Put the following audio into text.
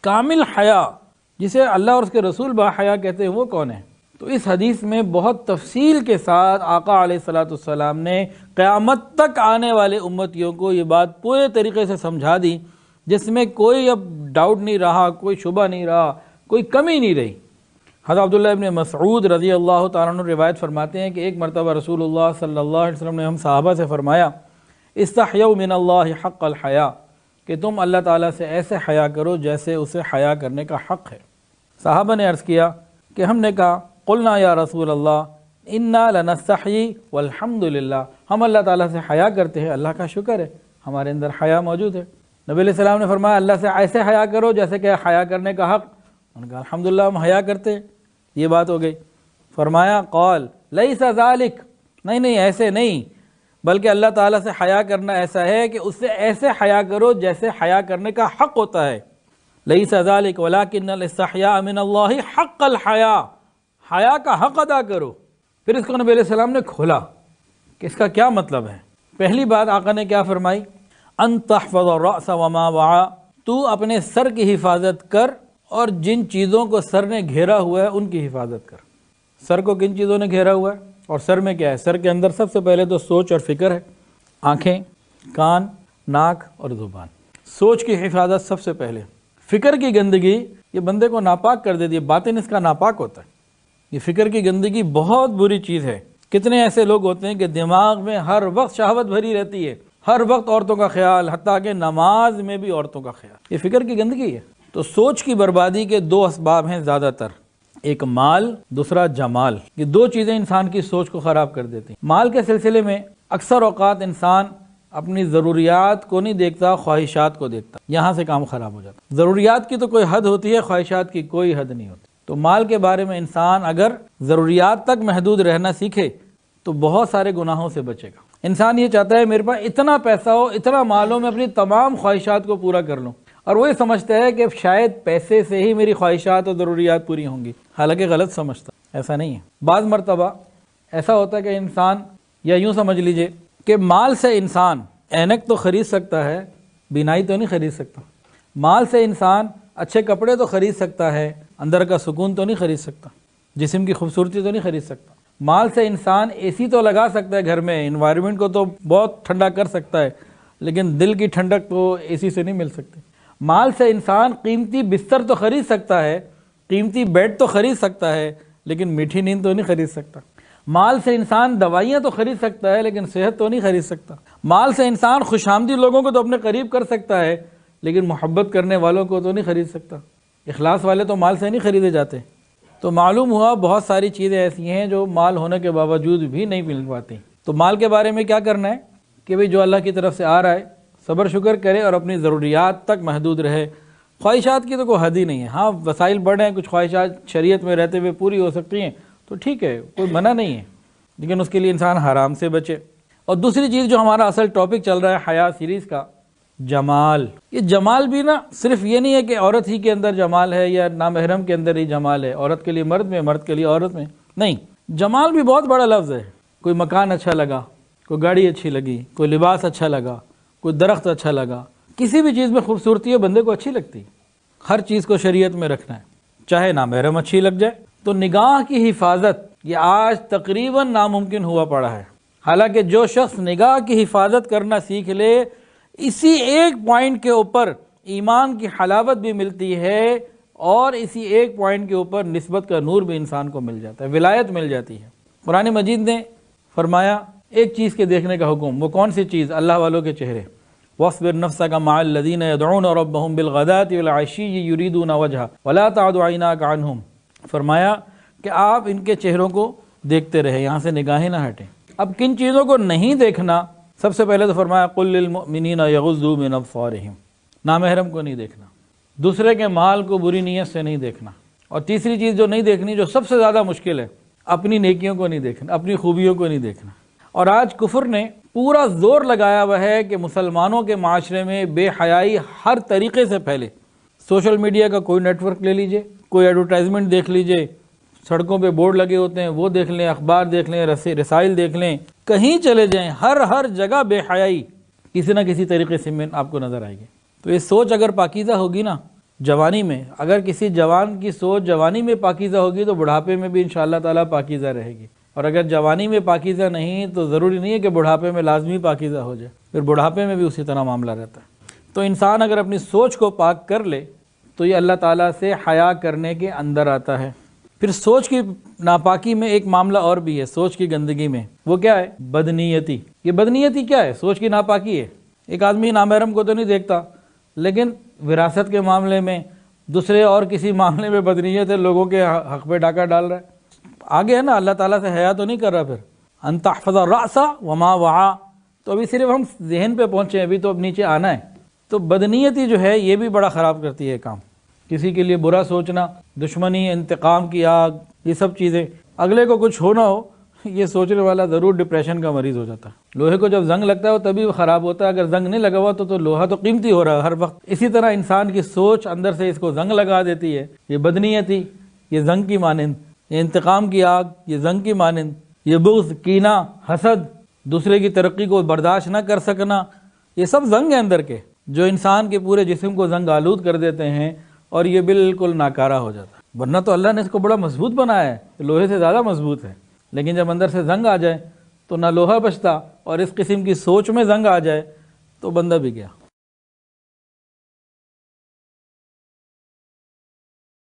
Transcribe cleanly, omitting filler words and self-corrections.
کامل حیا جسے اللہ اور اس کے رسول با حیا کہتے ہیں وہ کون ہے؟ تو اس حدیث میں بہت تفصیل کے ساتھ آقا علیہ الصلوۃ والسلام نے قیامت تک آنے والے امتیوں کو یہ بات پورے طریقے سے سمجھا دی، جس میں کوئی اب ڈاؤٹ نہیں رہا، کوئی شبہ نہیں رہا، کوئی کمی نہیں رہی۔ حضرت عبداللہ ابن مسعود رضی اللہ تعالیٰ عنہ روایت فرماتے ہیں کہ ایک مرتبہ رسول اللہ صلی اللہ علیہ وسلم نے ہم صحابہ سے فرمایا، استحیوا من اللہ حق الحیا، کہ تم اللہ تعالیٰ سے ایسے حیا کرو جیسے اسے حیا کرنے کا حق ہے۔ صحابہ نے عرض کیا کہ ہم نے کہا قلنا یا رسول اللہ انا لنستحیی والحمد للہ، ہم اللہ تعالیٰ سے حیا کرتے ہیں، اللہ کا شکر ہے ہمارے اندر حیا موجود ہے۔ نبی علیہ السلام نے فرمایا اللہ سے ایسے حیا کرو جیسے کہ حیا کرنے کا حق، انہوں نے کہا الحمدللہ ہم حیا کرتے ہیں، یہ بات ہو گئی۔ فرمایا قال لیس ذالک، نہیں ایسے نہیں، بلکہ اللہ تعالیٰ سے حیا کرنا ایسا ہے کہ اس سے ایسے حیا کرو جیسے حیا کرنے کا حق ہوتا ہے۔ لیس ذالک ولکن الاستحیاء من اللہ حق الحیا، حیا کا حق ادا کرو۔ پھر اس کو نبی علیہ السلام نے کھولا کہ اس کا کیا مطلب ہے۔ پہلی بات آقا نے کیا فرمائی، ان تحفظ الرأس وما وعى، تو اپنے سر کی حفاظت کر اور جن چیزوں کو سر نے گھیرا ہوا ہے ان کی حفاظت کر۔ سر کو کن چیزوں نے گھیرا ہوا ہے؟ اور سر میں کیا ہے؟ سر کے اندر سب سے پہلے تو سوچ اور فکر ہے، آنکھیں، کان، ناک اور زبان۔ سوچ کی حفاظت سب سے پہلے۔ فکر کی گندگی یہ بندے کو ناپاک کر دیتی ہے، باطن اس کا ناپاک ہوتا ہے۔ یہ فکر کی گندگی بہت بری چیز ہے۔ کتنے ایسے لوگ ہوتے ہیں کہ دماغ میں ہر وقت شہوت بھری رہتی ہے، ہر وقت عورتوں کا خیال، حتیٰ کہ نماز میں بھی عورتوں کا خیال، یہ فکر کی گندگی ہے۔ تو سوچ کی بربادی کے دو اسباب ہیں زیادہ تر، ایک مال، دوسرا جمال۔ یہ دو چیزیں انسان کی سوچ کو خراب کر دیتی ہیں۔ مال کے سلسلے میں اکثر اوقات انسان اپنی ضروریات کو نہیں دیکھتا، خواہشات کو دیکھتا، یہاں سے کام خراب ہو جاتا۔ ضروریات کی تو کوئی حد ہوتی ہے، خواہشات کی کوئی حد نہیں ہوتی۔ تو مال کے بارے میں انسان اگر ضروریات تک محدود رہنا سیکھے تو بہت سارے گناہوں سے بچے گا۔ انسان یہ چاہتا ہے میرے پاس اتنا پیسہ ہو، اتنا مال ہو، میں اپنی تمام خواہشات کو پورا کر لوں، اور وہ یہ سمجھتا ہے کہ شاید پیسے سے ہی میری خواہشات اور ضروریات پوری ہوں گی، حالانکہ غلط سمجھتا، ایسا نہیں ہے۔ بعض مرتبہ ایسا ہوتا ہے کہ انسان، یا یوں سمجھ لیجئے کہ مال سے انسان اینک تو خرید سکتا ہے، بینائی تو نہیں خرید سکتا۔ مال سے انسان اچھے کپڑے تو خرید سکتا ہے، اندر کا سکون تو نہیں خرید سکتا، جسم کی خوبصورتی تو نہیں خرید سکتا۔ مال سے انسان اے سی تو لگا سکتا ہے گھر میں، انوائرمنٹ کو تو بہت ٹھنڈا کر سکتا ہے، لیکن دل کی ٹھنڈک تو اے سی سے نہیں مل سکتی۔ مال سے انسان قیمتی بستر تو خرید سکتا ہے، قیمتی بیڈ تو خرید سکتا ہے، لیکن میٹھی نیند تو نہیں خرید سکتا۔ مال سے انسان دوائیاں تو خرید سکتا ہے، لیکن صحت تو نہیں خرید سکتا۔ مال سے انسان خوش آمدی لوگوں کو تو اپنے قریب کر سکتا ہے، لیکن محبت کرنے والوں کو تو نہیں خرید سکتا۔ اخلاص والے تو مال سے نہیں خریدے جاتے۔ تو معلوم ہوا بہت ساری چیزیں ایسی ہیں جو مال ہونے کے باوجود بھی نہیں مل پاتی۔ تو مال کے بارے میں کیا کرنا ہے کہ بھئی جو اللہ کی طرف سے آ رہا ہے صبر شکر کرے اور اپنی ضروریات تک محدود رہے۔ خواہشات کی تو کوئی حد ہی نہیں ہے۔ ہاں وسائل بڑھے ہیں، کچھ خواہشات شریعت میں رہتے ہوئے پوری ہو سکتی ہیں تو ٹھیک ہے، کوئی منع نہیں ہے، لیکن اس کے لیے انسان حرام سے بچے۔ اور دوسری چیز جو ہمارا اصل ٹاپک چل رہا ہے حیا سیریز کا، جمال۔ یہ جمال بھی نا صرف یہ نہیں ہے کہ عورت ہی کے اندر جمال ہے یا نامحرم کے اندر ہی جمال ہے، عورت کے لیے مرد میں، مرد کے لیے عورت میں، نہیں۔ جمال بھی بہت بڑا لفظ ہے۔ کوئی مکان اچھا لگا، کوئی گاڑی اچھی لگی، کوئی لباس اچھا لگا، کوئی درخت اچھا لگا، کسی بھی چیز میں خوبصورتی ہے بندے کو اچھی لگتی۔ ہر چیز کو شریعت میں رکھنا ہے، چاہے نامحرم اچھی لگ جائے۔ تو نگاہ کی حفاظت یہ آج تقریباً ناممکن ہوا پڑا ہے۔ حالانکہ جو شخص نگاہ کی حفاظت کرنا سیکھ لے، اسی ایک پوائنٹ کے اوپر ایمان کی حلاوت بھی ملتی ہے، اور اسی ایک پوائنٹ کے اوپر نسبت کا نور بھی انسان کو مل جاتا ہے، ولایت مل جاتی ہے۔ قرآن مجید نے فرمایا ایک چیز کے دیکھنے کا حکم، وہ کون سی چیز؟ اللہ والوں کے چہرے۔ وَاصْبِرْ نَفْسَكَ مَعَ الَّذِينَ يَدْعُونَ رَبَّهُمْ بِالْغَدَاةِ وَالْعَشِيِّ يُرِيدُونَ وَجْهَهُ وَلَا تَعْدُ عَيْنَاكَ عَنْهُمْ۔ فرمایا کہ آپ ان کے چہروں کو دیکھتے رہے، یہاں سے نگاہیں نہ ہٹیں۔ اب کن چیزوں کو نہیں دیکھنا؟ سب سے پہلے تو فرمایا قُلْ لِلْمُؤْمِنِينَ يَغُضُّوا مِنْ أَبْصَارِهِمْ، نامحرم کو نہیں دیکھنا، دوسرے کے مال کو بری نیت سے نہیں دیکھنا۔ اور تیسری چیز جو نہیں دیکھنی، جو سب سے زیادہ مشکل ہے، اپنی نیکیوں کو نہیں دیکھنا، اپنی خوبیوں کو نہیں دیکھنا۔ اور آج کفر نے پورا زور لگایا ہوا ہے کہ مسلمانوں کے معاشرے میں بے حیائی ہر طریقے سے پھیلے۔ سوشل میڈیا کا کوئی نیٹ ورک لے لیجئے، کوئی ایڈورٹائزمنٹ دیکھ لیجئے، سڑکوں پہ بورڈ لگے ہوتے ہیں وہ دیکھ لیں، اخبار دیکھ لیں، رسائل دیکھ لیں، کہیں چلے جائیں، ہر جگہ بے حیائی کسی نہ کسی طریقے سے آپ کو نظر آئے گی۔ تو یہ سوچ اگر پاکیزہ ہوگی نا جوانی میں اگر کسی جوان کی سوچ جوانی میں پاکیزہ ہوگی تو بڑھاپے میں بھی انشاءاللہ تعالیٰ پاکیزہ رہے گی، اور اگر جوانی میں پاکیزہ نہیں تو ضروری نہیں ہے کہ بڑھاپے میں لازمی پاکیزہ ہو جائے، پھر بڑھاپے میں بھی اسی طرح معاملہ رہتا ہے۔ تو انسان اگر اپنی سوچ کو پاک کر لے تو یہ اللہ تعالیٰ سے حیا کرنے کے اندر آتا ہے۔ پھر سوچ کی ناپاکی میں ایک معاملہ اور بھی ہے، سوچ کی گندگی میں، وہ کیا ہے؟ بدنیتی۔ یہ بدنیتی کیا ہے؟ سوچ کی ناپاکی ہے۔ ایک آدمی نامحرم کو تو نہیں دیکھتا، لیکن وراثت کے معاملے میں، دوسرے اور کسی معاملے میں بدنیت ہے، لوگوں کے حق پہ ڈاکہ ڈال رہا ہے۔ آگے ہے نا، اللہ تعالیٰ سے حیا تو نہیں کر رہا۔ پھر ان تحفظ الرأس وما وعى، تو ابھی صرف ہم ذہن پہ پہنچے ہیں، ابھی تو اب نیچے آنا ہے۔ تو بدنیتی جو ہے یہ بھی بڑا خراب کرتی ہے کام، کسی کے لیے برا سوچنا، دشمنی، انتقام کی آگ، یہ سب چیزیں، اگلے کو کچھ ہونا ہو یہ سوچنے والا ضرور ڈپریشن کا مریض ہو جاتا ہے۔ لوہے کو جب زنگ لگتا ہے وہ تبھی وہ خراب ہوتا ہے، اگر زنگ نہیں لگا ہوا تو لوہا تو قیمتی ہو رہا ہے ہر وقت۔ اسی طرح انسان کی سوچ اندر سے اس کو زنگ لگا دیتی ہے، یہ بدنیتی، یہ زنگ کی مانند، یہ انتقام کی آگ، یہ زنگ کی مانند، یہ بغض، کینہ، حسد، دوسرے کی ترقی کو برداشت نہ کر سکنا، یہ سب زنگ ہیں اندر کے، جو انسان کے پورے جسم کو زنگ آلود کر دیتے ہیں، اور یہ بالکل ناکارہ ہو جاتا ہے۔ ورنہ تو اللہ نے اس کو بڑا مضبوط بنایا ہے، لوہے سے زیادہ مضبوط ہے، لیکن جب اندر سے زنگ آ جائے تو نہ لوہا بچتا، اور اس قسم کی سوچ میں زنگ آ جائے تو بندہ بھی گیا۔